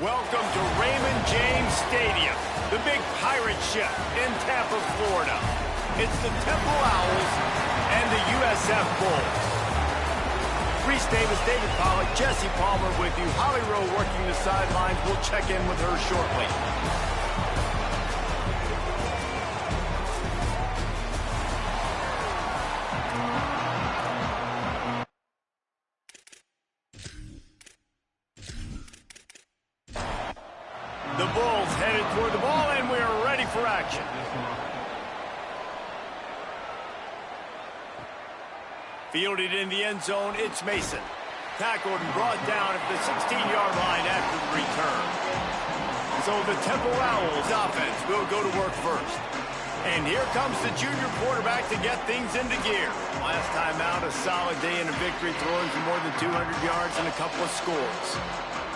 Welcome to Raymond James Stadium, the big pirate ship in Tampa, Florida. It's the Temple Owls and the USF Bulls. Reese Davis, David Pollack, Jesse Palmer with you. Holly Rowe working the sidelines. We'll check in with her shortly. The Bulls headed toward the ball, and we are ready for action. Fielded in the end zone, it's Mason. Tackled and brought down at the 16-yard line after the return. So the Temple Owls offense will go to work first. And here comes the junior quarterback to get things into gear. Last time out, a solid day and a victory, throwing for more than 200 yards and a couple of scores.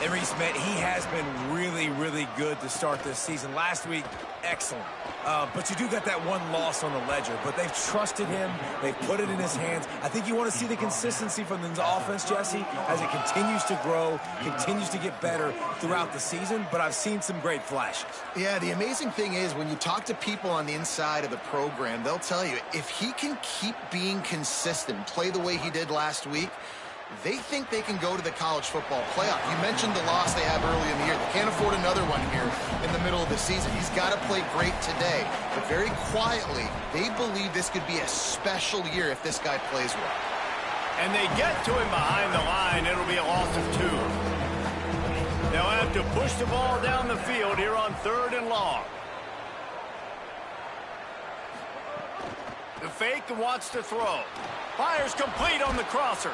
And Reese, man, he has been really, really good to start this season. Last week, excellent. But you do got that one loss on the ledger. But they've trusted him. They've put it in his hands. I think you want to see the consistency from the offense, Jesse, as it continues to grow, continues to get better throughout the season. But I've seen some great flashes. Yeah, the amazing thing is when you talk to people on the inside of the program, they'll tell you if he can keep being consistent, play the way he did last week, they think they can go to the college football playoff. You mentioned the loss they have early in the year. They can't afford another one here in the middle of the season. He's got to play great today. But very quietly, they believe this could be a special year if this guy plays well. And they get to him behind the line. It'll be a loss of 2. They'll have to push the ball down the field here on 3rd and long. The fake wants to throw. Fires complete on the crosser.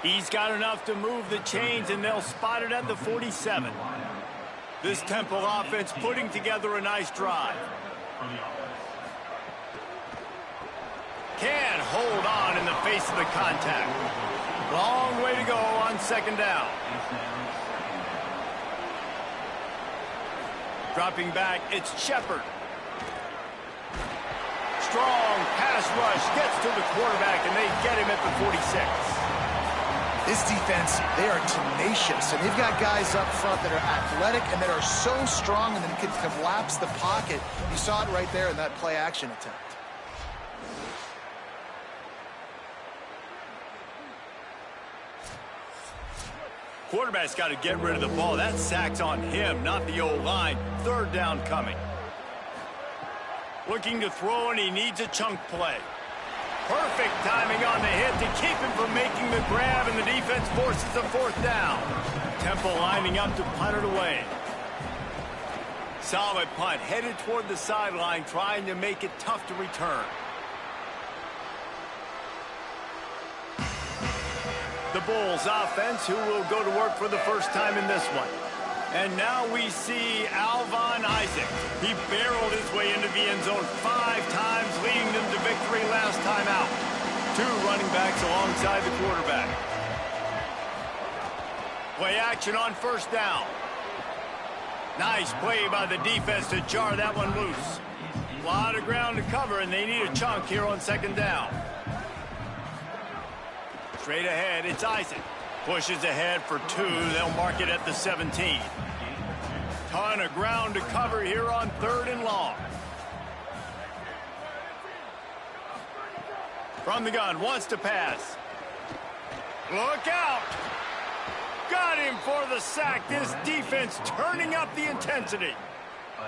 He's got enough to move the chains, and they'll spot it at the 47. This Temple offense putting together a nice drive. Can't hold on in the face of the contact. Long way to go on 2nd down. Dropping back, it's Shepard. Strong pass rush gets to the quarterback, and they get him at the 46. This defense, they are tenacious, and they've got guys up front that are athletic and that are so strong and then can collapse the pocket. You saw it right there in that play-action attempt. Quarterback's got to get rid of the ball. That sack's on him, not the O-line. 3rd down coming. Looking to throw, and he needs a chunk play. Perfect timing on the hit to keep him from making the grab, and the defense forces a 4th down. Temple lining up to punt it away. Solid punt, headed toward the sideline, trying to make it tough to return. The Bulls offense, who will go to work for the first time in this one. And now we see Alvon Isaac. He barreled his way into the end zone 5 times, leading them to victory last time out. 2 running backs alongside the quarterback. Play action on 1st down. Nice play by the defense to jar that one loose. A lot of ground to cover, and they need a chunk here on 2nd down. Straight ahead, it's Isaac. Pushes ahead for 2. They'll mark it at the 17. Ton of ground to cover here on 3rd and long. From the gun, wants to pass. Look out! Got him for the sack. This defense turning up the intensity.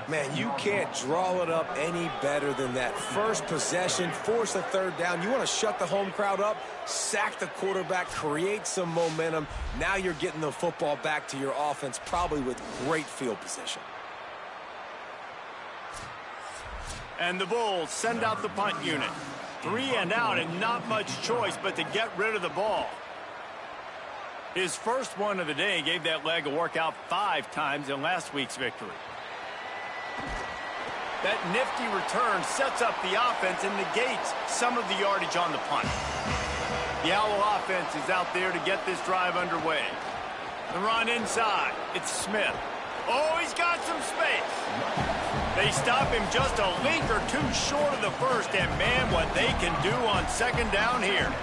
Man, you can't draw it up any better than that. First possession, force a 3rd down. You want to shut the home crowd up, sack the quarterback, create some momentum. Now you're getting the football back to your offense, probably with great field position. And the Bulls send out the punt unit. 3 and out, and not much choice but to get rid of the ball. His first one of the day gave that leg a workout 5 times in last week's victory. That nifty return sets up the offense and negates some of the yardage on the punt. The Owl offense is out there to get this drive underway. The run inside. It's Smith. Oh, he's got some space. They stop him just a link or 2 short of the first, and man, what they can do on 2nd down here.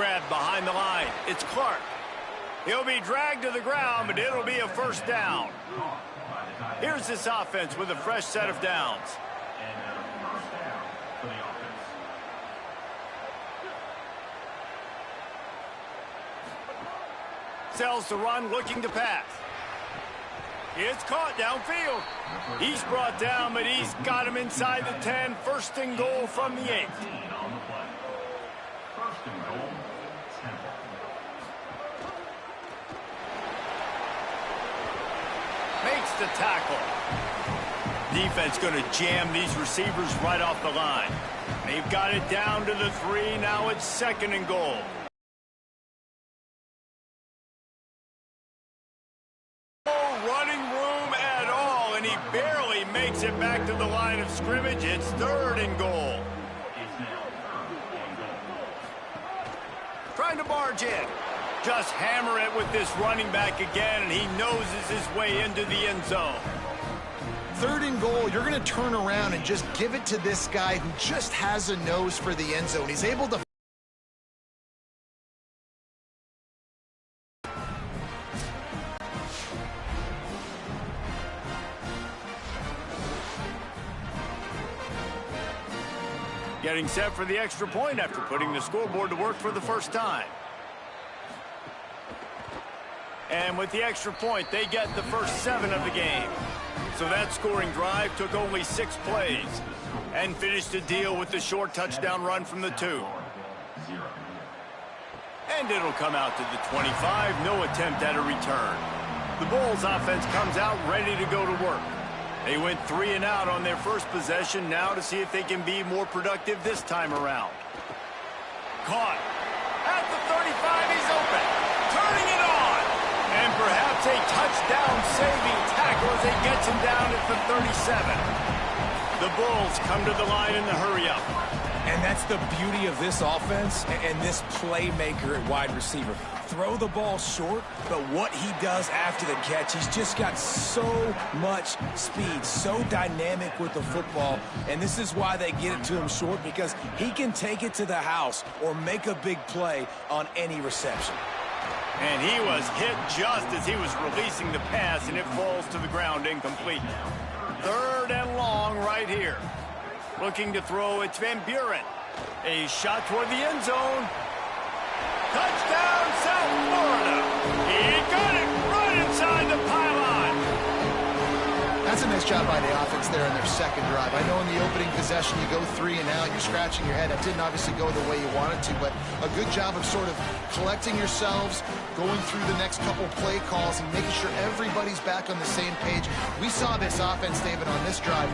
grab behind the line. It's Clark. He'll be dragged to the ground, but it'll be a first down. Here's this offense with a fresh set of downs. Sells the run, looking to pass. It's caught downfield. He's brought down, but he's got him inside the 10. First and goal from the 8. Makes the tackle. Defense going to jam these receivers right off the line. They've got it down to the 3. Now it's second and goal. Makes it back to the line of scrimmage. It's third and goal. Trying to barge in. Just hammer it with this running back again, and he noses his way into the end zone. Third and goal, you're going to turn around and just give it to this guy who just has a nose for the end zone. He's able to getting set for the extra point after putting the scoreboard to work for the first time. And with the extra point, they get the first 7 of the game. So that scoring drive took only 6 plays and finished the deal with the short touchdown run from the 2. And it'll come out to the 25. No attempt at a return. The Bulls offense comes out ready to go to work. They went 3 and out on their first possession, now to see if they can be more productive this time around. Caught. At the 35, he's open. Turning it on. And perhaps a touchdown-saving tackle as he gets him down at the 37. The Bulls come to the line in the hurry-up. And that's the beauty of this offense and this playmaker at wide receiver. Throw the ball short, but what he does after the catch, he's just got so much speed, so dynamic with the football, and this is why they get it to him short, because he can take it to the house or make a big play on any reception. And he was hit just as he was releasing the pass, and it falls to the ground incomplete. Third and long right here. Looking to throw, it's Van Buren. A shot toward the end zone. Touchdown, South Florida. He got it right inside the pylon. That's a nice job by the offense there in their second drive. I know in the opening possession you go 3 and out, you're scratching your head. That didn't obviously go the way you wanted to, but a good job of sort of collecting yourselves, going through the next couple play calls, and making sure everybody's back on the same page. We saw this offense, David, on this drive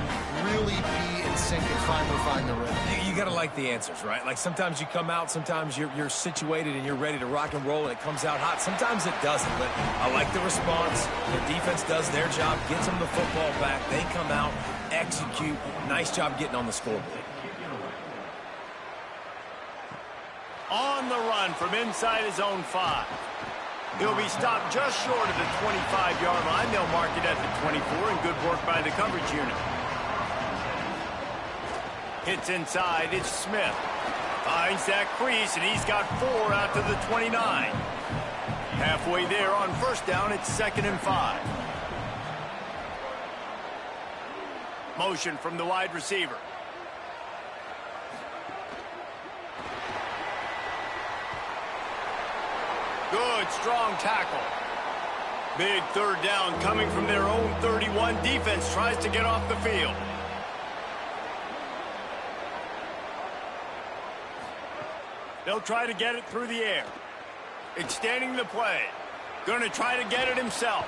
really be in sync and finally find the rhythm. You got to like the answers, right? Like sometimes you come out, sometimes you're situated and you're ready to rock and roll and it comes out hot. Sometimes it doesn't, but I like the response. Their defense does their job, gets them the football back. They come out, execute. Nice job getting on the scoreboard. On the run from inside his own 5. He'll be stopped just short of the 25-yard line. They'll mark it at the 24, and good work by the coverage unit. Hits inside, it's Smith. Finds that crease, and he's got 4 out to the 29. Halfway there on first down, it's 2nd and 5. Motion from the wide receiver. Good, strong tackle. Big third down coming from their own 31. Defense tries to get off the field. They'll try to get it through the air. Extending the play. Going to try to get it himself.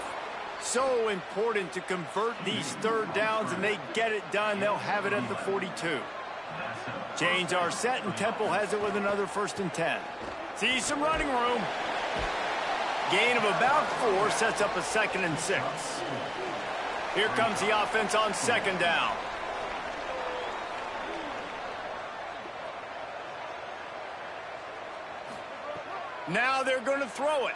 So important to convert these third downs, and they get it done. They'll have it at the 42. Chains are set, and Temple has it with another 1st and 10. See some running room. Gain of about 4 sets up a 2nd and 6. Here comes the offense on 2nd down. Now they're going to throw it.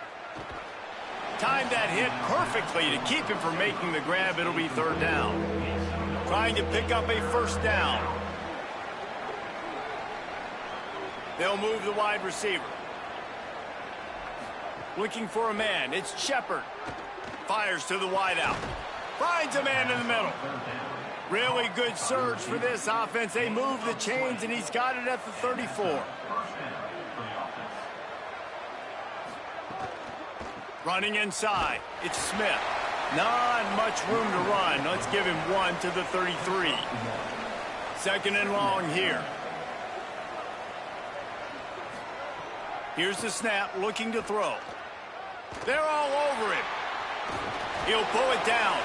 Timed that hit perfectly to keep him from making the grab. It'll be 3rd down. Trying to pick up a 1st down. They'll move the wide receiver. Looking for a man. It's Shepard. Fires to the wideout. Finds a man in the middle. Really good surge for this offense. They move the chains, and he's got it at the 34. Running inside. It's Smith. Not much room to run. Let's give him one to the 33. Second and long here. Here's the snap, looking to throw. They're all over him. He'll pull it down.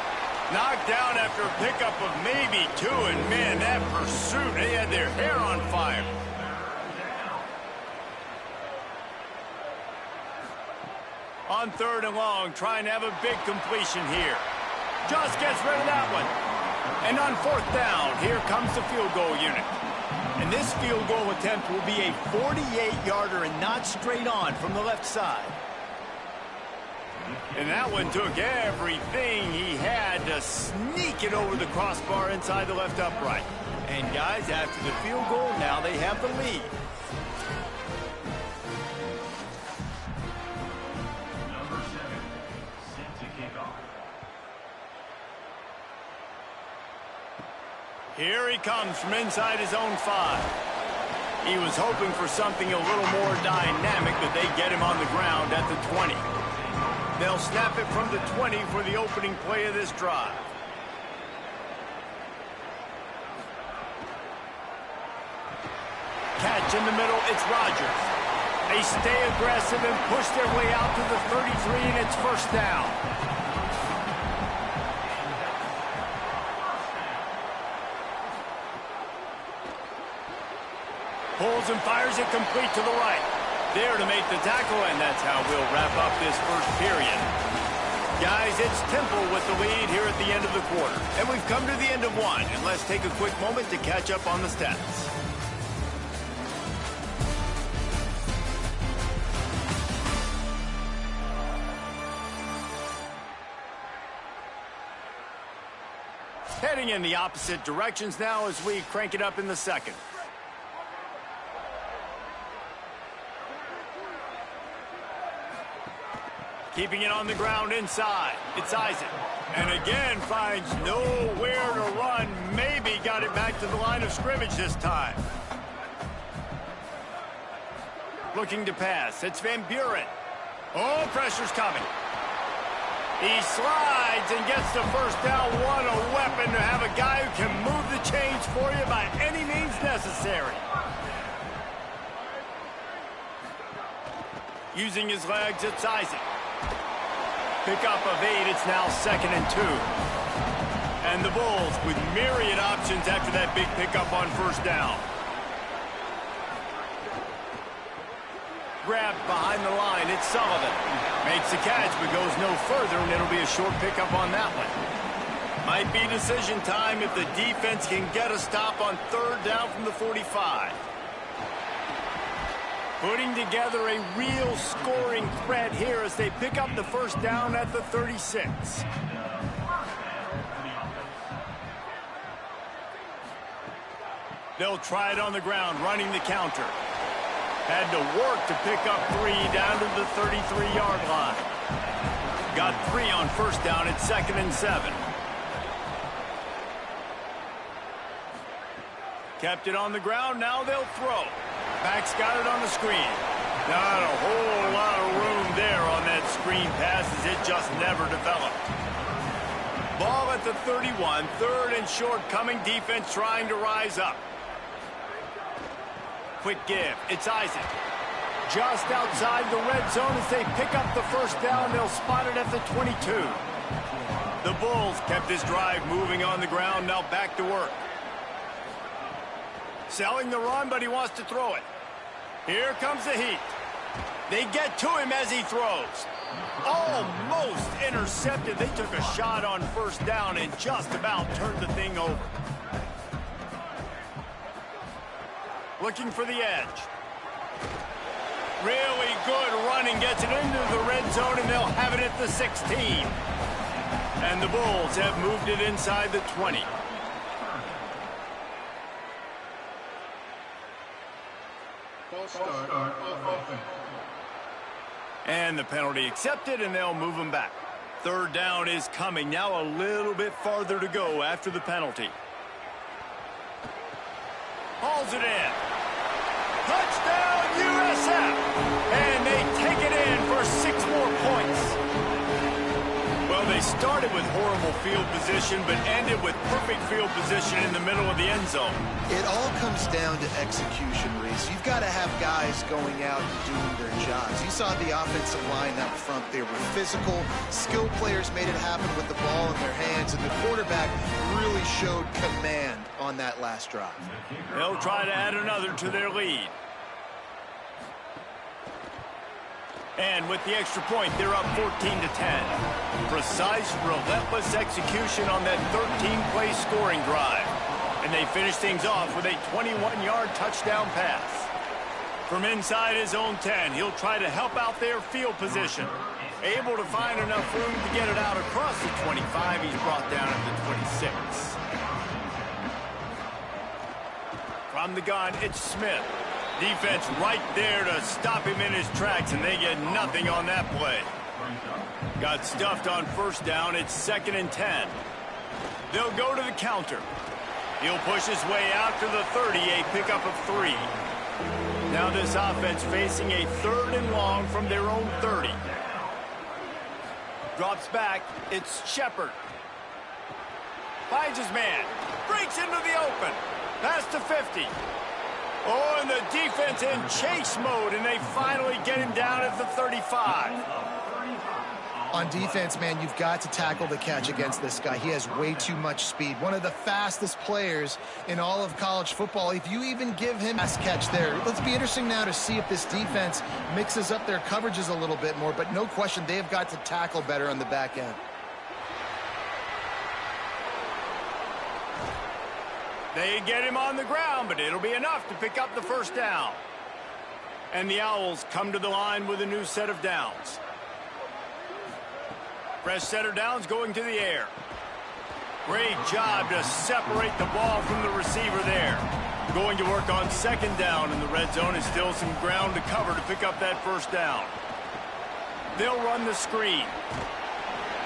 Knocked down after a pickup of maybe two, and man, that pursuit, they had their hair on fire. On third and long, trying to have a big completion here. Just gets rid of that one. And on fourth down, here comes the field goal unit. And this field goal attempt will be a 48-yarder and not straight on from the left side. And that one took everything he had to sneak it over the crossbar inside the left upright. And guys, after the field goal, now they have the lead. Number 7, set to kick off. Here he comes from inside his own 5. He was hoping for something a little more dynamic, but they get him on the ground at the 20. They'll snap it from the 20 for the opening play of this drive. Catch in the middle, it's Rodgers. They stay aggressive and push their way out to the 33, and it's first down. Pulls and fires it complete to the right. There to make the tackle, and that's how we'll wrap up this first period. Guys, it's Temple with the lead here at the end of the quarter. And we've come to the end of one, and let's take a quick moment to catch up on the stats. Heading in the opposite directions now as we crank it up in the second. Keeping it on the ground inside. It's Isaac. And again finds nowhere to run. Maybe got it back to the line of scrimmage this time. Looking to pass. It's Van Buren. Oh, pressure's coming. He slides and gets the first down. What a weapon to have a guy who can move the chains for you by any means necessary. Using his legs, it's Isaac. Pickup of 8, it's now 2nd and 2. And the Bulls with myriad options after that big pickup on first down. Grabbed behind the line, it's Sullivan. Makes the catch, but goes no further, and it'll be a short pickup on that one. Might be decision time if the defense can get a stop on third down from the 45. Putting together a real scoring threat here as they pick up the first down at the 36. They'll try it on the ground, running the counter. Had to work to pick up 3 down to the 33-yard line. Got 3 on first down at 2nd and 7. Kept it on the ground, now they'll throw. Back's got it on the screen. Not a whole lot of room there on that screen pass as it just never developed. Ball at the 31, 3rd and short, coming defense trying to rise up. Quick give, it's Isaac. Just outside the red zone as they pick up the first down, they'll spot it at the 22. The Bulls kept this drive moving on the ground, now back to work. Selling the run, but he wants to throw it. Here comes the heat. They get to him as he throws. Almost intercepted. They took a shot on first down and just about turned the thing over. Looking for the edge. Really good running. Gets it into the red zone, and they'll have it at the 16. And the Bulls have moved it inside the 20. And the penalty accepted, and they'll move him back. Third down is coming. Now a little bit farther to go after the penalty. Hauls it in. Touchdown, USF! And they take it in for 6 more points. Well, they started with horrible field position, but ended with perfect field position in the middle of the end zone. It all comes down to execution, Reese. You've got to have guys going out and doing their jobs. You saw the offensive line up front. They were physical. Skilled players made it happen with the ball in their hands, and the quarterback really showed command on that last drive. They'll try to add another to their lead. And with the extra point, they're up 14-10. Precise, relentless execution on that 13-play scoring drive. And they finish things off with a 21-yard touchdown pass. From inside his own 10, he'll try to help out their field position. Able to find enough room to get it out across the 25. He's brought down at the 26. From the gun, it's Smith. Defense right there to stop him in his tracks, and they get nothing on that play. Got stuffed on first down. It's 2nd and 10. They'll go to the counter. He'll push his way out to the 30, a pickup of 3. Now this offense facing a 3rd and long from their own 30. Drops back. It's Shepard. Finds his man. Breaks into the open. Pass to 50. Oh, and the defense in chase mode, and they finally get him down at the 35. On defense, man, you've got to tackle the catch against this guy. He has way too much speed. One of the fastest players in all of college football. If you even give him a pass catch there, let's be interesting now to see if this defense mixes up their coverages a little bit more. But no question, they have got to tackle better on the back end. They get him on the ground, but it'll be enough to pick up the first down. And the Owls come to the line with a new set of downs. Fresh set of downs going to the air. Great job to separate the ball from the receiver there. Going to work on 2nd down, and the red zone is still some ground to cover to pick up that first down. They'll run the screen.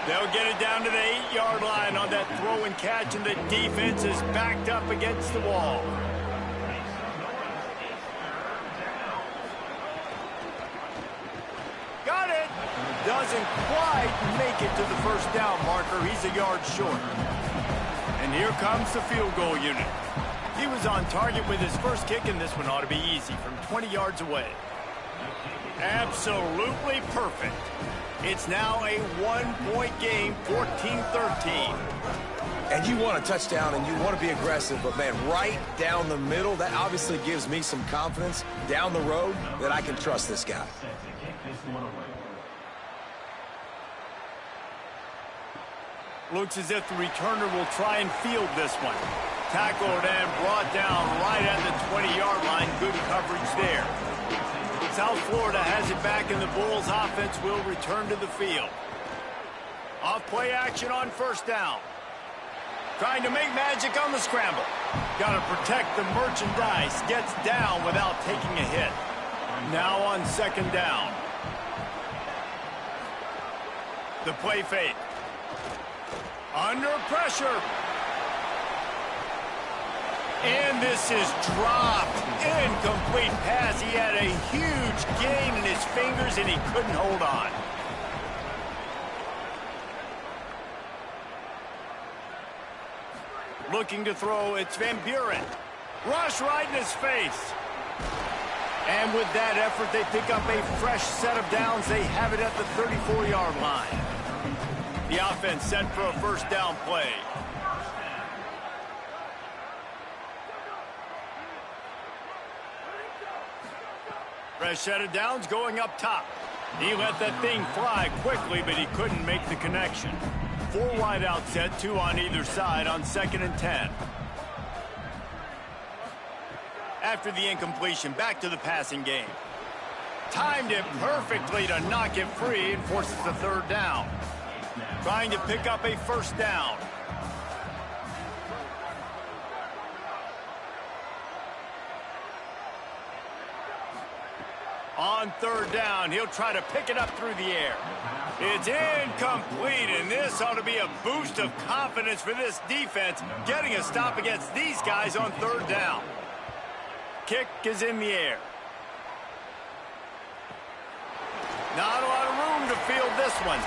They'll get it down to the 8-yard line on that throw and catch, and the defense is backed up against the wall. Got it. Doesn't quite make it to the first down marker. He's a yard short. And here comes the field goal unit. He was on target with his first kick, and this one ought to be easy from 20 yards away. Absolutely perfect. It's now a 1-point game, 14-13. And you want a touchdown, and you want to be aggressive, but, man, right down the middle, that obviously gives me some confidence down the road that I can trust this guy. Looks as if the returner will try and field this one. Tackled and brought down right at the 20-yard line. Good coverage there. South Florida has it back, and the Bulls offense will return to the field. Off play action on first down. Trying to make magic on the scramble. Got to protect the merchandise. Gets down without taking a hit. Now on 2nd down. The play fake. Under pressure. And this is dropped. Incomplete pass. He had a huge gain in his fingers, and he couldn't hold on. Looking to throw, it's Van Buren. Rush right in his face. And with that effort, they pick up a fresh set of downs. They have it at the 34-yard line. The offense set for a first down play. Fresh set of downs going up top. He let that thing fly quickly, but he couldn't make the connection. 4 wide out set, 2 on either side on 2nd and 10. After the incompletion, back to the passing game. Timed it perfectly to knock it free and forces the 3rd down. Trying to pick up a first down. On third down, he'll try to pick it up through the air. It's incomplete, and this ought to be a boost of confidence for this defense, getting a stop against these guys on third down. Kick is in the air. Not a lot of room to field this one.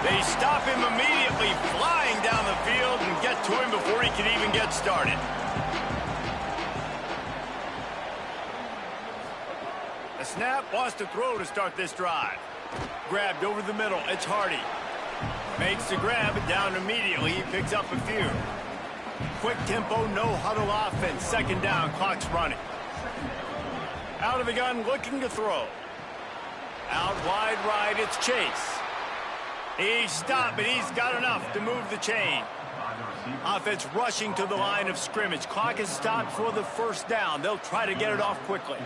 They stop him immediately, flying down the field, and get to him before he can even get started. A snap, wants to throw to start this drive. Grabbed over the middle, it's Hardy. Makes the grab, down immediately, he picks up a few. Quick tempo, no huddle offense, second down, clock's running. Out of the gun, looking to throw. Out wide right, it's Chase. He's stopped, but he's got enough to move the chain. Offense rushing to the line of scrimmage. Clock is stopped for the first down. They'll try to get it off quickly.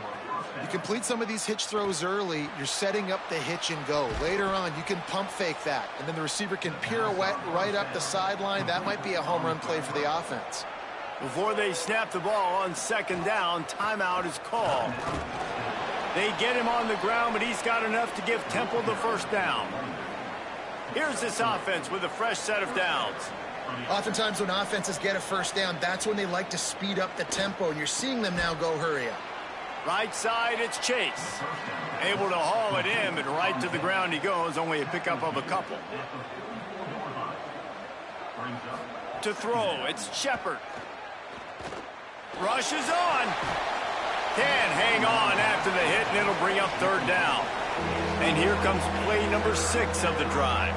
You complete some of these hitch throws early, you're setting up the hitch and go. Later on, you can pump fake that, and then the receiver can pirouette right up the sideline. That might be a home run play for the offense. Before they snap the ball on second down, timeout is called. They get him on the ground, but he's got enough to give Temple the first down. Here's this offense with a fresh set of downs. Oftentimes when offenses get a first down, that's when they like to speed up the tempo, and you're seeing them now go hurry up. Right side, it's Chase. Able to haul it in, but right to the ground he goes, only a pickup of a couple. To throw, it's Shepard. Rushes on. Can't hang on after the hit, and it'll bring up third down. And here comes play number 6 of the drive.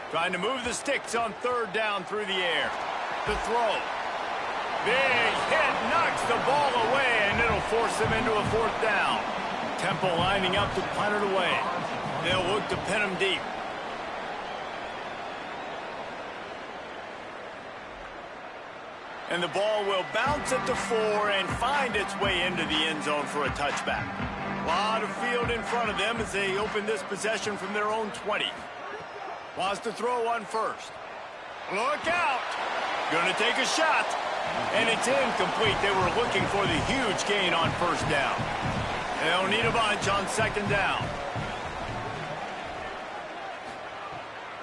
Trying to move the sticks on third down through the air. The throw. Big hit, knocks the ball away, and it'll force them into a fourth down. Temple lining up to punt it away. They'll look to pin him deep. And the ball will bounce at the 4 and find its way into the end zone for a touchback. A lot of field in front of them as they open this possession from their own 20. Wants to throw on first. Look out! Gonna take a shot. And it's incomplete. They were looking for the huge gain on first down. They'll need a bunch on second down.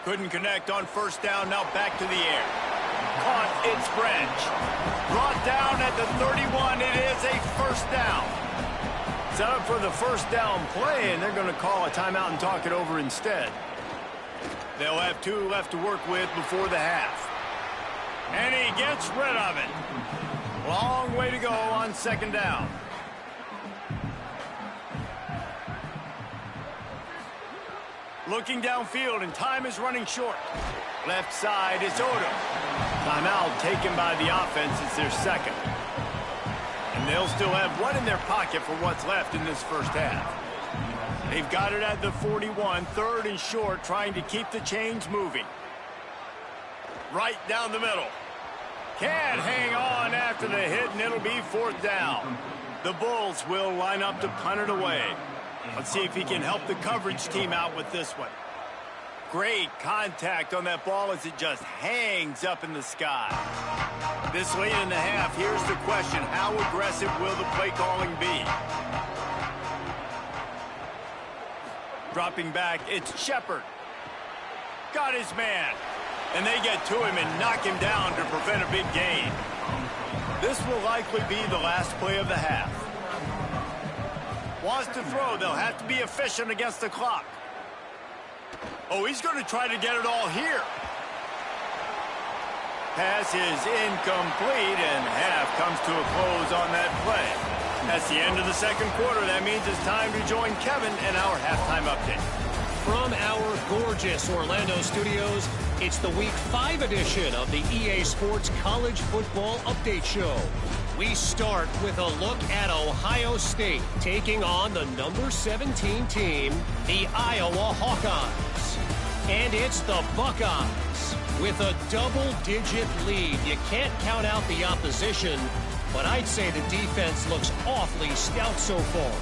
Couldn't connect on first down. Now back to the air. Caught its Branch. Brought down at the 31. It is a first down. Set up for the first down play, and they're going to call a timeout and talk it over instead. They'll have 2 left to work with before the half. And he gets rid of it. Long way to go on second down. Looking downfield, and time is running short. Left side is Odom. Timeout taken by the offense. It's their second. And they'll still have one in their pocket for what's left in this first half. They've got it at the 41, third and short, trying to keep the chains moving. Right down the middle. Can't hang on after the hit, and it'll be fourth down. The Bulls will line up to punt it away. Let's see if he can help the coverage team out with this one. Great contact on that ball as it just hangs up in the sky. This late in the half, here's the question. How aggressive will the play calling be? Dropping back, it's Shepard. Got his man. And they get to him and knock him down to prevent a big gain. This will likely be the last play of the half. Wants to throw. They'll have to be efficient against the clock. Oh, he's going to try to get it all here. Pass is incomplete, and half comes to a close on that play. That's the end of the second quarter. That means it's time to join Kevin in our halftime update. From our gorgeous Orlando studios, it's the Week 5 edition of the EA Sports College Football Update Show. We start with a look at Ohio State taking on the number 17 team, the Iowa Hawkeyes. And it's the Buckeyes with a double-digit lead. You can't count out the opposition, but I'd say the defense looks awfully stout so far.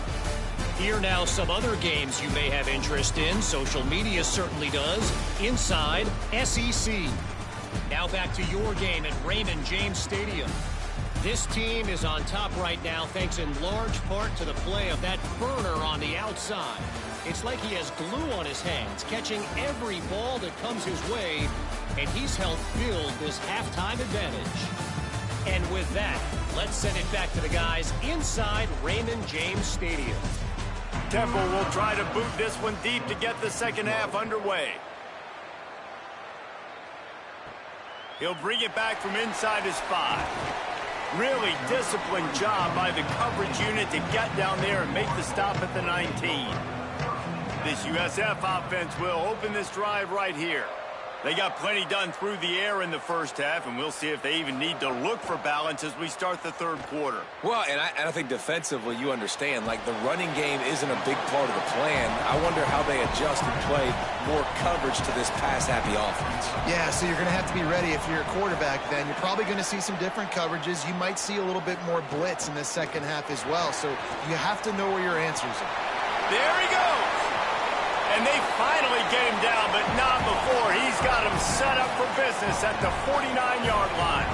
Here now some other games you may have interest in. Social media certainly does. Inside SEC. Now back to your game at Raymond James Stadium. This team is on top right now thanks in large part to the play of that burner on the outside. It's like he has glue on his hands, catching every ball that comes his way, and he's helped build this halftime advantage. And with that, let's send it back to the guys inside Raymond James Stadium. Temple will try to boot this one deep to get the second half underway. He'll bring it back from inside his 5. Really disciplined job by the coverage unit to get down there and make the stop at the 19. This USF offense will open this drive right here. They got plenty done through the air in the first half, and we'll see if they even need to look for balance as we start the third quarter. Well, and I think defensively, you understand, like the running game isn't a big part of the plan. I wonder how they adjust and play more coverage to this pass-happy offense. Yeah, so you're going to have to be ready if you're a quarterback then. You're probably going to see some different coverages. You might see a little bit more blitz in the second half as well, so you have to know where your answers are. There he goes! And they finally get him down, but not before. He's got him set up for business at the 49-yard line.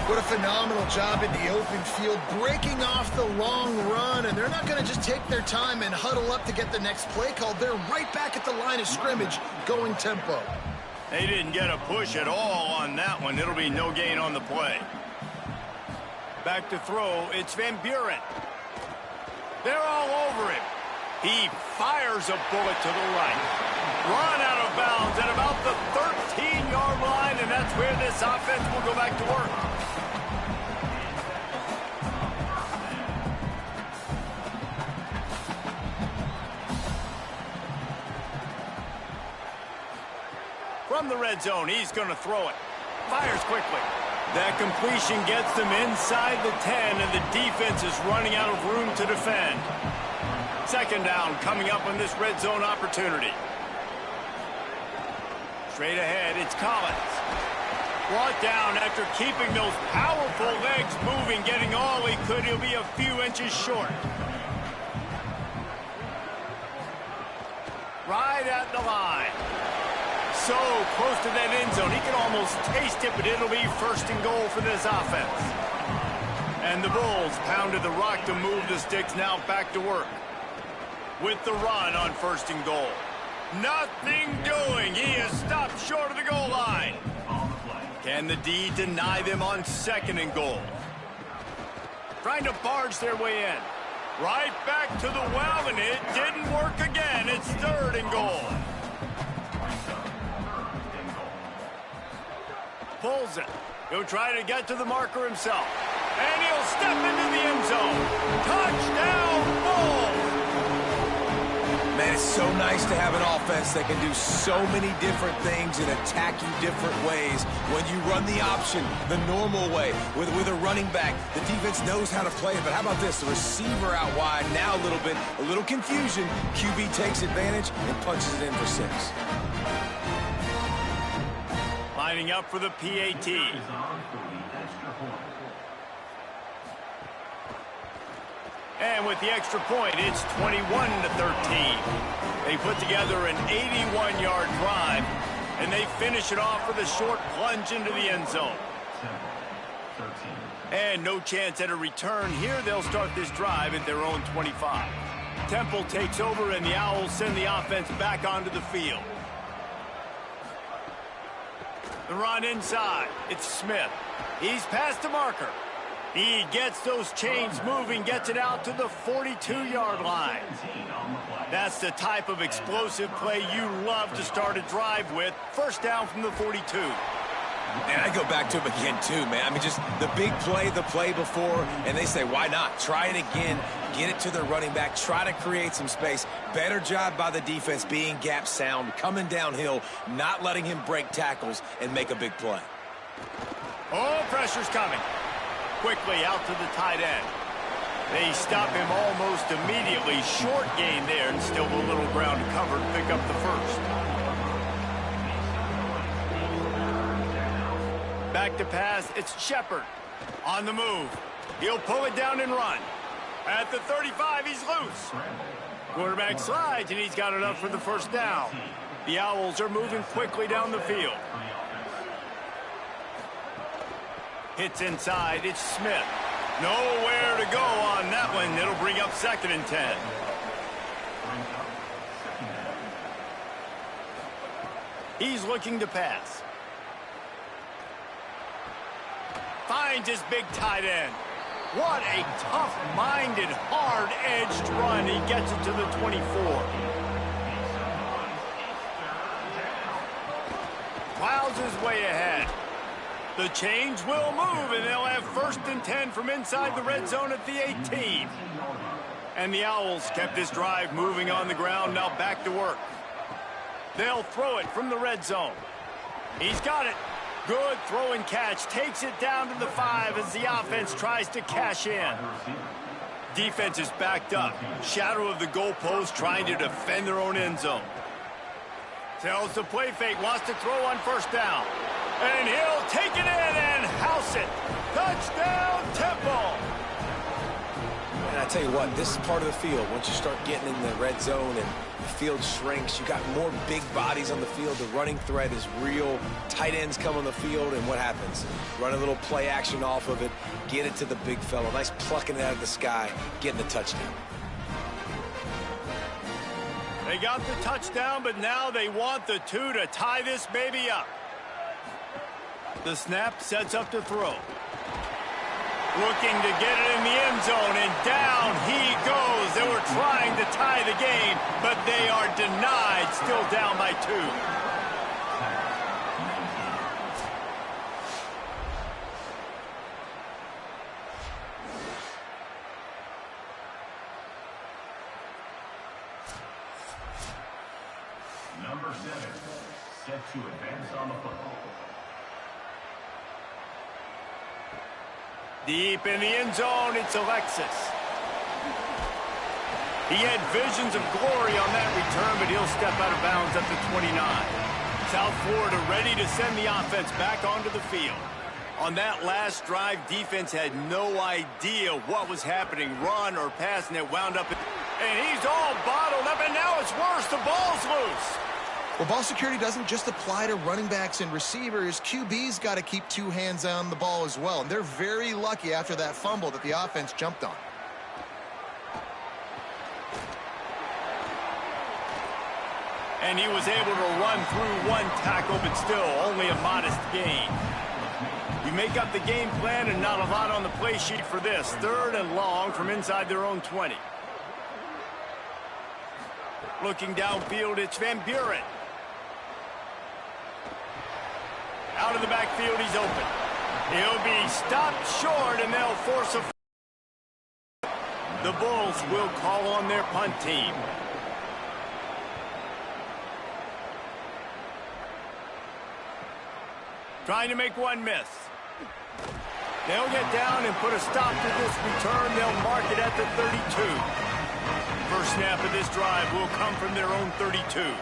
What a phenomenal job in the open field, breaking off the long run, and they're not going to just take their time and huddle up to get the next play called. They're right back at the line of scrimmage, going tempo. They didn't get a push at all on that one. It'll be no gain on the play. Back to throw, it's Van Buren. They're all over him. He fires a bullet to the right. Run out of bounds at about the 13-yard line, and that's where this offense will go back to work. From the red zone, he's going to throw it. Fires quickly. That completion gets them inside the 10, and the defense is running out of room to defend. Second down coming up on this red zone opportunity. Straight ahead, it's Collins. Brought down after keeping those powerful legs moving, getting all he could. He'll be a few inches short. Right at the line. So close to that end zone. He can almost taste it, but it'll be first and goal for this offense. And the Bulls pounded the rock to move the sticks, now back to work. With the run on first and goal. Nothing doing. He is stopped short of the goal line. Can the D deny them on second and goal? Trying to barge their way in. Right back to the well, and it didn't work again. It's third and goal. Pulls it. He'll try to get to the marker himself. And he'll step into the end zone. Touchdown, Bulls! Man, it's so nice to have an offense that can do so many different things and attack you different ways. When you run the option the normal way with a running back, the defense knows how to play it. But how about this? The receiver out wide, now a little confusion. QB takes advantage and punches it in for 6. Lining up for the PAT. And with the extra point, it's 21-13. They put together an 81-yard drive, and they finish it off with a short plunge into the end zone. And no chance at a return here. They'll start this drive at their own 25. Temple takes over, and the Owls send the offense back onto the field. The run inside. It's Smith. He's past the marker. He gets those chains moving, gets it out to the 42-yard line. That's the type of explosive play you love to start a drive with. First down from the 42. And I go back to him again, too, man. I mean, just the big play, the play before, and they say, why not? Try it again, get it to the running back, try to create some space. Better job by the defense being gap sound, coming downhill, not letting him break tackles and make a big play. Oh, pressure's coming. Quickly out to the tight end. They stop him almost immediately. Short gain there, and still a little ground covered. Pick up the first. Back to pass, it's Shepard. On the move. He'll pull it down and run. At the 35, he's loose. Quarterback slides, and he's got enough for the first down. The Owls are moving quickly down the field. Hits inside. It's Smith. Nowhere to go on that one. It'll bring up 2nd and 10. He's looking to pass. Finds his big tight end. What a tough-minded, hard-edged run. He gets it to the 24. Plows his way ahead. The change will move, and they'll have 1st and 10 from inside the red zone at the 18. And the Owls kept this drive moving on the ground, now back to work. They'll throw it from the red zone. He's got it. Good throw and catch. Takes it down to the 5 as the offense tries to cash in. Defense is backed up. Shadow of the goalpost trying to defend their own end zone. Tells the play fake. Wants to throw on 1st down. And he'll take it in and house it. Touchdown, Temple. And I tell you what, this is part of the field. Once you start getting in the red zone and the field shrinks, you got more big bodies on the field. The running threat is real. Tight ends come on the field, and what happens? Run a little play action off of it, get it to the big fellow. Nice plucking it out of the sky, getting the touchdown. They got the touchdown, but now they want the 2 to tie this baby up. The snap sets up to throw. Looking to get it in the end zone, and down he goes. They were trying to tie the game, but they are denied, still down by 2. Number 7, set to advance on the football. Deep in the end zone, it's Alexis. He had visions of glory on that return, but he'll step out of bounds at the 29. South Florida ready to send the offense back onto the field. On that last drive, defense had no idea what was happening, run or pass, and it wound up. And he's all bottled up, and now it's worse. The ball's loose. Well, ball security doesn't just apply to running backs and receivers. QB's got to keep 2 hands on the ball as well. And they're very lucky after that fumble that the offense jumped on. And he was able to run through 1 tackle, but still only a modest gain. You make up the game plan and not a lot on the play sheet for this. 3rd and long from inside their own 20. Looking downfield, it's Van Buren. Out of the backfield, he's open. He'll be stopped short, and they'll force a... The Bulls will call on their punt team. Trying to make one miss. They'll get down and put a stop to this return. They'll mark it at the 32. First snap of this drive will come from their own 32.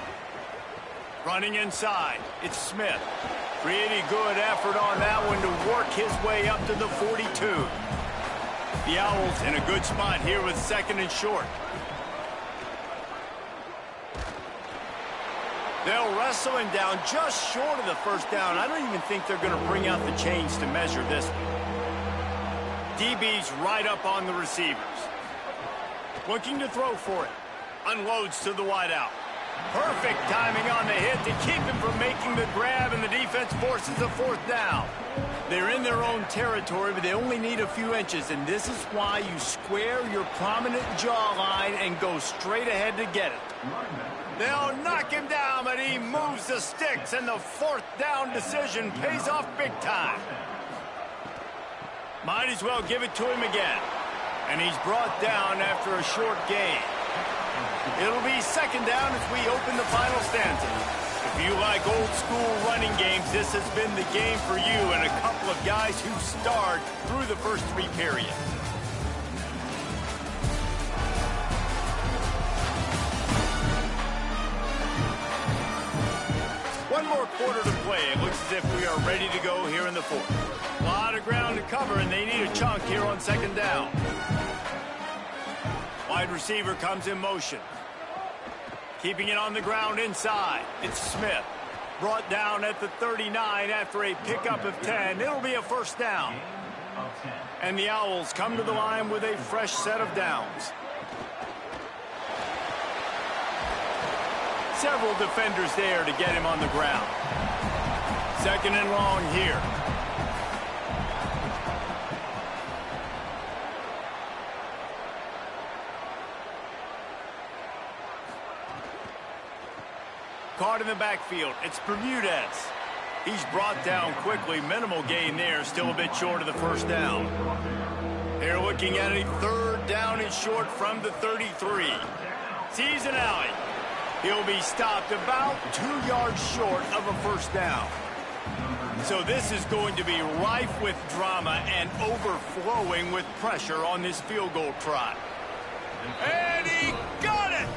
Running inside, it's Smith. Pretty good effort on that one to work his way up to the 42. The Owls in a good spot here with 2nd and short. They'll wrestle him down just short of the 1st down. I don't even think they're going to bring out the chains to measure this one. DB's right up on the receivers. Looking to throw for it. Unloads to the wideout. Perfect timing on the hit to keep him from making the grab, and the defense forces a 4th down. They're in their own territory, but they only need a few inches, and this is why you square your prominent jawline and go straight ahead to get it. They'll knock him down, but he moves the sticks, and the 4th down decision pays off big time. Might as well give it to him again. And he's brought down after a short gain. It'll be 2nd down as we open the final stanza. If you like old school running games, this has been the game for you and a couple of guys who starred through the first 3 periods. One more quarter to play. It looks as if we are ready to go here in the 4th. A lot of ground to cover, and they need a chunk here on 2nd down. Wide receiver comes in motion. Keeping it on the ground inside. It's Smith. Brought down at the 39 after a pickup of 10. It'll be a first down. And the Owls come to the line with a fresh set of downs. Several defenders there to get him on the ground. Second and long here. Caught in the backfield. It's Bermudez. He's brought down quickly. Minimal gain there. Still a bit short of the first down. They're looking at a third down and short from the 33. Sees an alley. He'll be stopped about 2 yards short of a first down. So this is going to be rife with drama and overflowing with pressure on this field goal try. And he got it!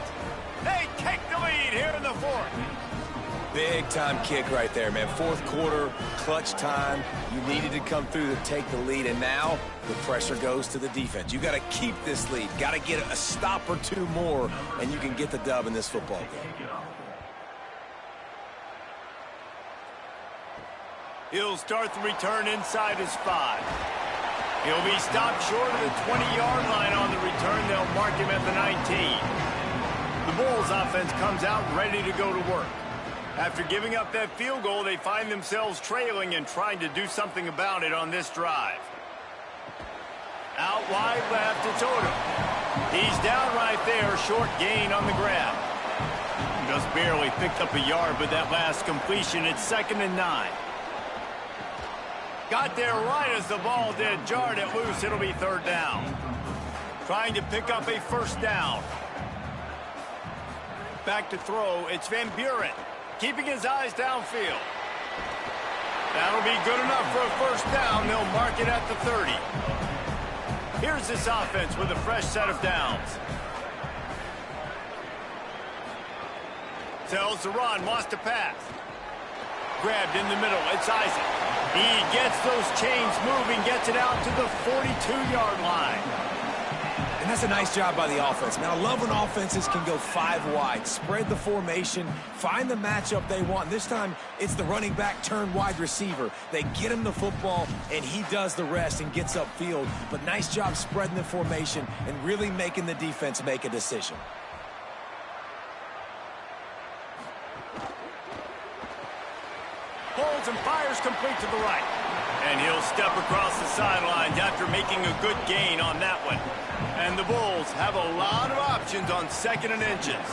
They take the lead here in the fourth. Big time kick right there, man. Fourth quarter, clutch time. You needed to come through to take the lead, and now the pressure goes to the defense. You got to keep this lead. Got to get a stop or two more, and you can get the dub in this football game. He'll start the return inside his 5. He'll be stopped short of the 20-yard line on the return. They'll mark him at the 19. The Bulls offense comes out ready to go to work. After giving up that field goal, they find themselves trailing and trying to do something about it on this drive. Out wide left, it's Odom. He's down right there, short gain on the grab. Just barely picked up a yard with that last completion. It's 2nd and 9. Got there right as the ball did, jarred it loose. It'll be 3rd down. Trying to pick up a first down. Back to throw, it's Van Buren. Keeping his eyes downfield. That'll be good enough for a first down. They'll mark it at the 30. Here's this offense with a fresh set of downs. Tells to run, wants to pass. Grabbed in the middle, it's Isaac. He gets those chains moving, gets it out to the 42-yard line. And that's a nice job by the offense. Man, I love when offenses can go 5 wide, spread the formation, find the matchup they want. This time, it's the running back turned wide receiver. They get him the football, and he does the rest and gets upfield. But nice job spreading the formation and really making the defense make a decision. Holds and fires complete to the right. And he'll step across the sidelines after making a good gain on that one. And the Bulls have a lot of options on 2nd and inches.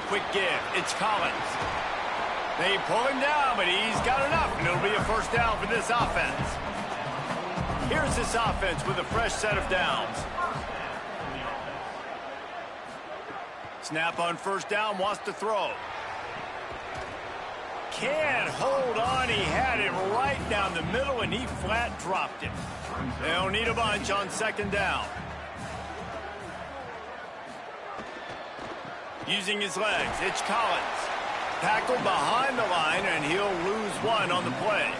Quick give. It's Collins. They pull him down, but he's got enough, and it'll be a first down for this offense. Here's this offense with a fresh set of downs. Snap on first down, wants to throw. Can't hold on. He had it right down the middle, and he flat dropped it. They'll need a bunch on 2nd down. Using his legs, it's Collins. Tackled behind the line, and he'll lose 1 on the play.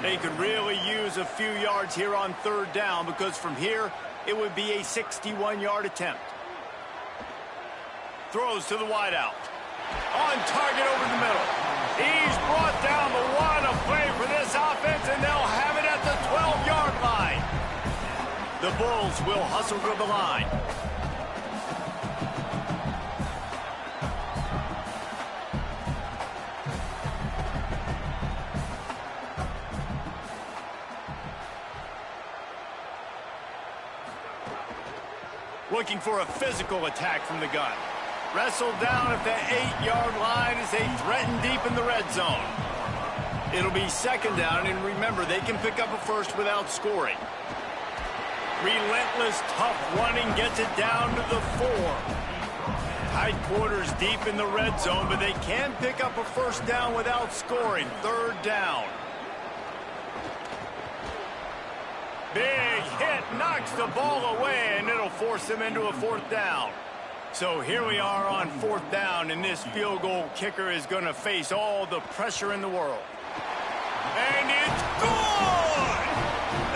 They could really use a few yards here on 3rd down, because from here, it would be a 61-yard attempt. Throws to the wideout. On target over the middle. He's brought down the 1, a play for this offense, and they'll have it at the 12-yard line. The Bulls will hustle to the line. Looking for a physical attack from the gun. Wrestled down at the 8-yard line as they threaten deep in the red zone. It'll be 2nd down, and remember, they can pick up a first without scoring. Relentless, tough running gets it down to the 4. Tight quarters deep in the red zone, but they can pick up a first down without scoring. 3rd down. Big hit, knocks the ball away, and it'll force them into a 4th down. So here we are on 4th down, and this field goal kicker is going to face all the pressure in the world. And it's good!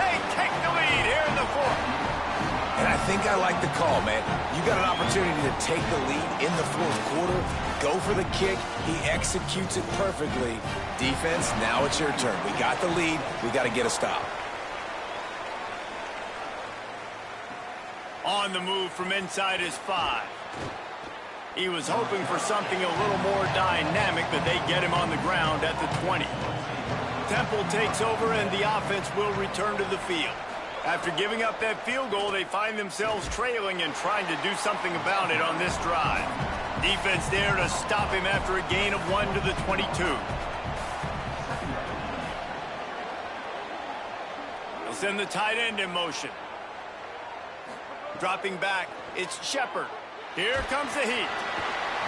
They take the lead here in the 4th. And I think I like the call, man. You got an opportunity to take the lead in the fourth quarter. Go for the kick. He executes it perfectly. Defense, now it's your turn. We got the lead. We got to get a stop. On the move from inside his 5. He was hoping for something a little more dynamic, but they get him on the ground at the 20. Temple takes over, and the offense will return to the field. After giving up that field goal, they find themselves trailing and trying to do something about it on this drive. Defense there to stop him after a gain of 1 to the 22. They'll send the tight end in motion. Dropping back, it's Shepard. Here comes the heat.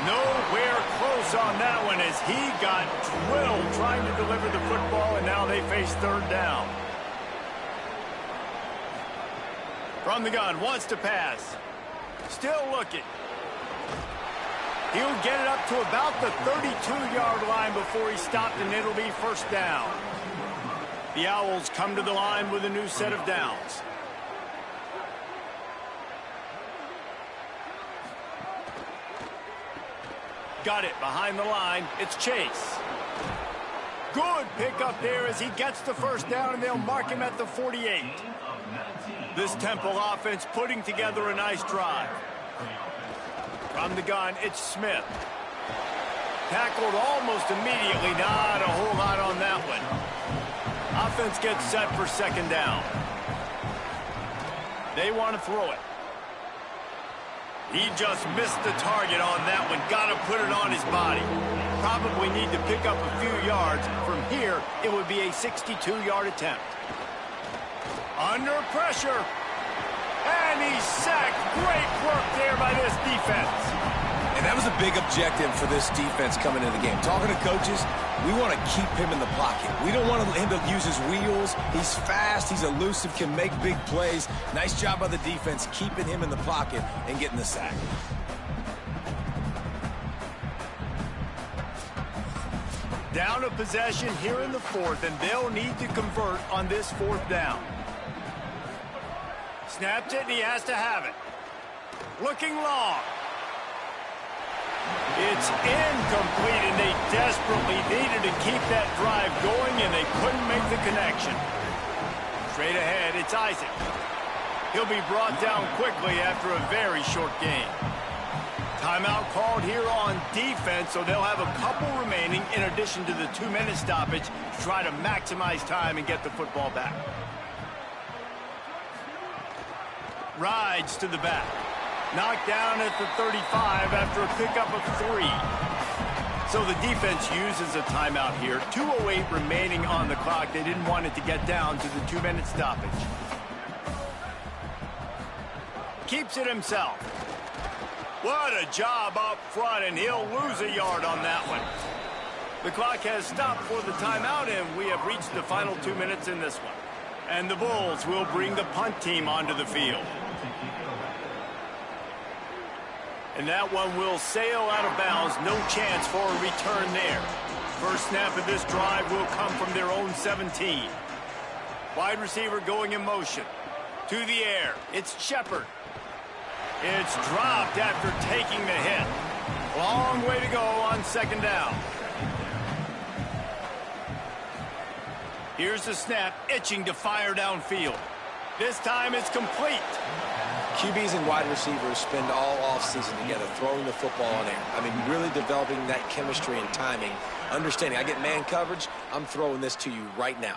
Nowhere close on that one as he got drilled trying to deliver the football, and now they face third down. From the gun, wants to pass. Still looking. He'll get it up to about the 32-yard line before he stopped, and it'll be first down. The Owls come to the line with a new set of downs. Got it behind the line. It's Chase. Good pickup there as he gets the first down, and they'll mark him at the 48. This Temple offense putting together a nice drive. From the gun, it's Smith. Tackled almost immediately. Not a whole lot on that one. Offense gets set for second down. They want to throw it. He just missed the target on that one. Got to put it on his body. Probably need to pick up a few yards. From here, it would be a 62-yard attempt. Under pressure. And he's sacked. Great work there by this defense. And that was a big objective for this defense coming into the game. Talking to coaches, we want to keep him in the pocket. We don't want him to use his wheels. He's fast, he's elusive, can make big plays. Nice job by the defense keeping him in the pocket and getting the sack. Down a possession here in the fourth, and they'll need to convert on this fourth down. Snapped it, and he has to have it. Looking long. It's incomplete, and they desperately needed to keep that drive going, and they couldn't make the connection. Straight ahead, it's Isaac. He'll be brought down quickly after a very short game. Timeout called here on defense, so they'll have a couple remaining in addition to the 2-minute stoppage to try to maximize time and get the football back. Rides to the back. Knocked down at the 35 after a pickup of 3. So the defense uses a timeout here. 2:08 remaining on the clock. They didn't want it to get down to the 2-minute stoppage. Keeps it himself. What a job up front, and he'll lose a yard on that one. The clock has stopped for the timeout, and we have reached the final 2 minutes in this one. And the Bulls will bring the punt team onto the field. And that one will sail out of bounds. No chance for a return there. First snap of this drive will come from their own 17. Wide receiver going in motion. To the air. It's Shepard. It's dropped after taking the hit. Long way to go on second down. Here's the snap, itching to fire downfield. This time it's complete. QBs and wide receivers spend all offseason together throwing the football in air. I mean, really developing that chemistry and timing. Understanding, I get man coverage, I'm throwing this to you right now.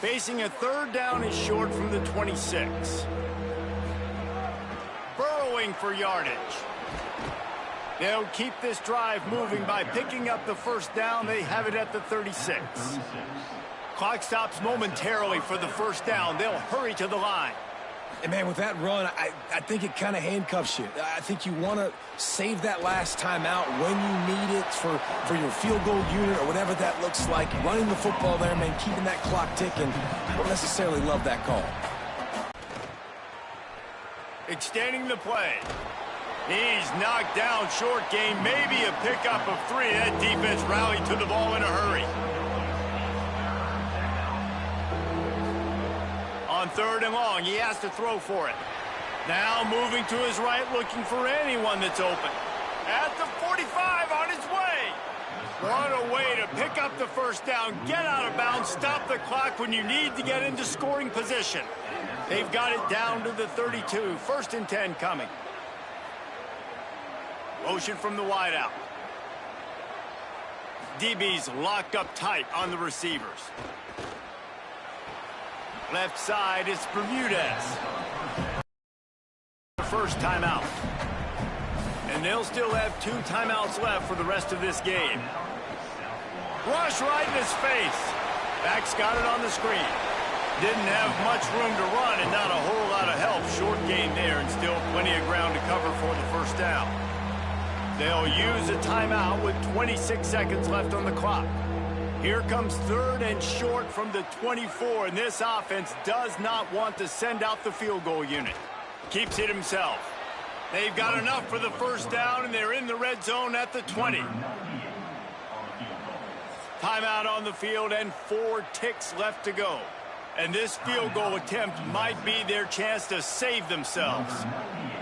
Facing a third down is short from the 26. Burrowing for yardage. They'll keep this drive moving by picking up the first down. They have it at the 36. Clock stops momentarily for the first down. They'll hurry to the line. And, man, with that run, I think it kind of handcuffs you. I think you want to save that last time out when you need it for your field goal unit or whatever that looks like. Running the football there, man, keeping that clock ticking. I don't necessarily love that call. Extending the play. He's knocked down short game. Maybe a pickup of 3. That defense rallied to the ball in a hurry. On 3rd and long. He has to throw for it. Now moving to his right, looking for anyone that's open. At the 45, on his way. What a way to pick up the first down, get out of bounds, stop the clock when you need to get into scoring position. They've got it down to the 32. 1st and 10 coming. Motion from the wideout. DB's locked up tight on the receivers. Left side is Bermudez. First timeout. And they'll still have 2 timeouts left for the rest of this game. Rush right in his face. Back's got it on the screen. Didn't have much room to run and not a whole lot of help. Short gain there and still plenty of ground to cover for the first down. They'll use a timeout with 26 seconds left on the clock. Here comes 3rd and short from the 24, and this offense does not want to send out the field goal unit. Keeps it himself. They've got enough for the first down, and they're in the red zone at the 20. Timeout on the field and 4 ticks left to go. And this field goal attempt might be their chance to save themselves.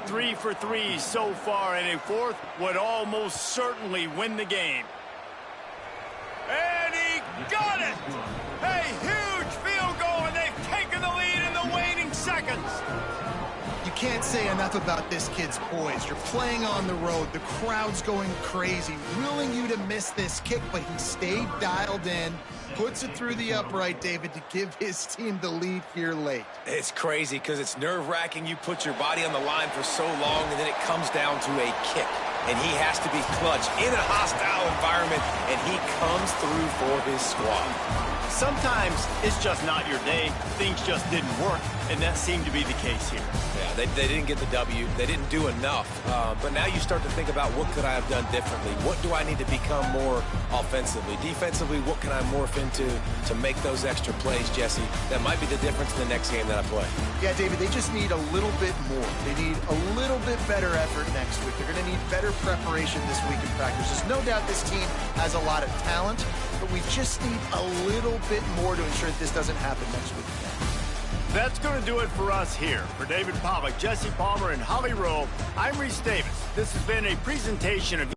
3 for 3 so far, and a 4th would almost certainly win the game. And he got it! A huge field goal, and they've taken the lead in the waning seconds. You can't say enough about this kid's poise. You're playing on the road. The crowd's going crazy, willing you to miss this kick, but he stayed dialed in, puts it through the upright, David, to give his team the lead here late. It's crazy because it's nerve-wracking. You put your body on the line for so long, and then it comes down to a kick. And he has to be clutch in a hostile environment, and he comes through for his squad. Sometimes it's just not your day. Things just didn't work, and that seemed to be the case here. Yeah, they didn't get the W. They didn't do enough. But now you start to think about what could I have done differently? What do I need to become more offensively? Defensively, what can I morph into to make those extra plays, Jesse? That might be the difference in the next game that I play. Yeah, David, they just need a little bit more. They need a little bit better effort next week. They're going to need better preparation this week in practice. There's no doubt this team has a lot of talent, but we just need a little bit more to ensure that this doesn't happen next week. That's going to do it for us here. For David Pollack, Jesse Palmer, and Holly Rowe, I'm Reese Davis. This has been a presentation of